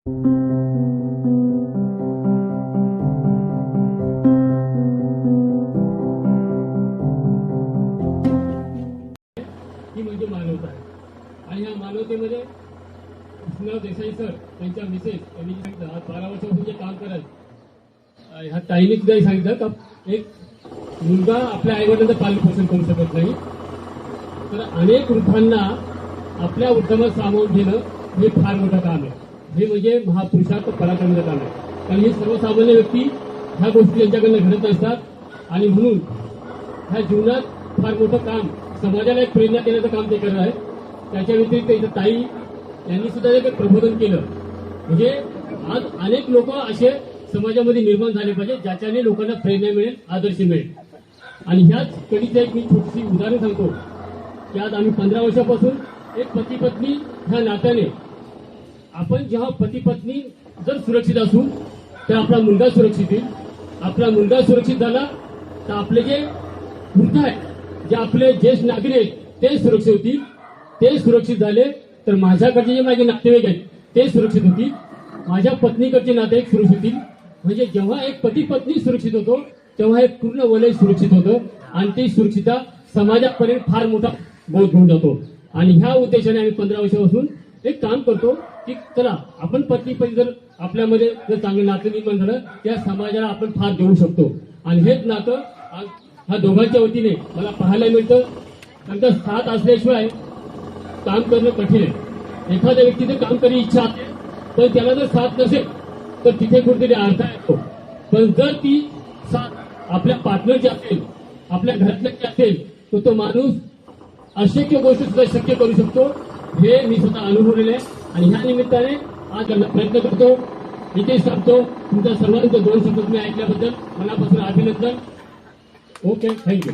ही म्हणजे मानवता आहे. आणि ह्या मानवतेमध्ये कृष्णराव देसाई सर त्यांच्या मिसेस यांनी सांगितलं, आज 12 वर्षापासून जे काम करत ह्या ताईने सुद्धा सांगितलं का एक मुलगा आपल्या आईवडिलांचं पालनपोषण करू शकत नाही, तर अनेक वृद्धांना आपल्या उद्यमात सामावून घेणं हे फार मोठं काम आहे. हे म्हणजे महापुरुषार्थ पराक्रमाचं काम आहे. कारण ही सर्वसामान्य व्यक्ती ह्या गोष्टी त्यांच्याकडनं घडत असतात आणि म्हणून ह्या जीवनात फार मोठं काम समाजाला एक प्रेरणा देण्याचं काम ते करत आहे. त्याच्या व्यतिरिक्त इथं ताई यांनी सुद्धा एक प्रबोधन केलं. म्हणजे आज अनेक लोक असे समाजामध्ये निर्माण झाले पाहिजे ज्याच्याने लोकांना प्रेरणा मिळेल, आदर्श मिळेल. आणि ह्याच कधीच एक मी छोटीशी उदाहरण सांगतो की आज आम्ही 15 वर्षापासून एक पती पत्नी ह्या नात्याने आपण जेव्हा पती पत्नी जर सुरक्षित असू तर आपला मुलगा सुरक्षित येईल. आपला मुलगा सुरक्षित झाला तर आपले जे वृद्ध आहेत, जे आपले ज्येष्ठ नागरिक आहेत ते सुरक्षित होतील. ते सुरक्षित झाले तर माझ्याकडचे जे माझे नातेवाईक आहेत ते सुरक्षित होतील. माझ्या पत्नीकडचे नातेवाईक सुरक्षित होतील. म्हणजे जेव्हा एक पती पत्नी सुरक्षित होतो तेव्हा एक पूर्ण वलय सुरक्षित होतं आणि ती सुरक्षितता समाजापर्यंत फार मोठा बोध घेऊन जातो. आणि ह्या उद्देशाने आम्ही 15 वर्षापासून एक काम करतो की चला आपण पत्नी पती जर आपल्यामध्ये जर चांगलं नातं निर्माण झालं त्या समाजाला आपण फार देऊ शकतो. आणि हेच नातं आज ह्या दोघांच्या वतीने मला पाहायला मिळतं. नंतर साथ असल्याशिवाय काम करणं कठीण आहे. एखाद्या व्यक्तीचं काम करण्याची इच्छा असते पण त्याला जर साथ नसेल तर तिथे कुठेतरी अडथळा येतो. पण जर ती साथ आपल्या पार्टनरची असेल, आपल्या घरातल्याची असेल तर तो माणूस अशक्य गोष्टी सुद्धा शक्य करू शकतो. हे मी स्वतः अनुभवलेलं आहे. आणि ह्या निमित्ताने आज त्यांना प्रयत्न करतो. इथेच सांगतो, तुमच्या सर्वांचं 2 शब्द तुम्ही ऐकल्याबद्दल मनापासून अभिनंदन. Okay, thank you.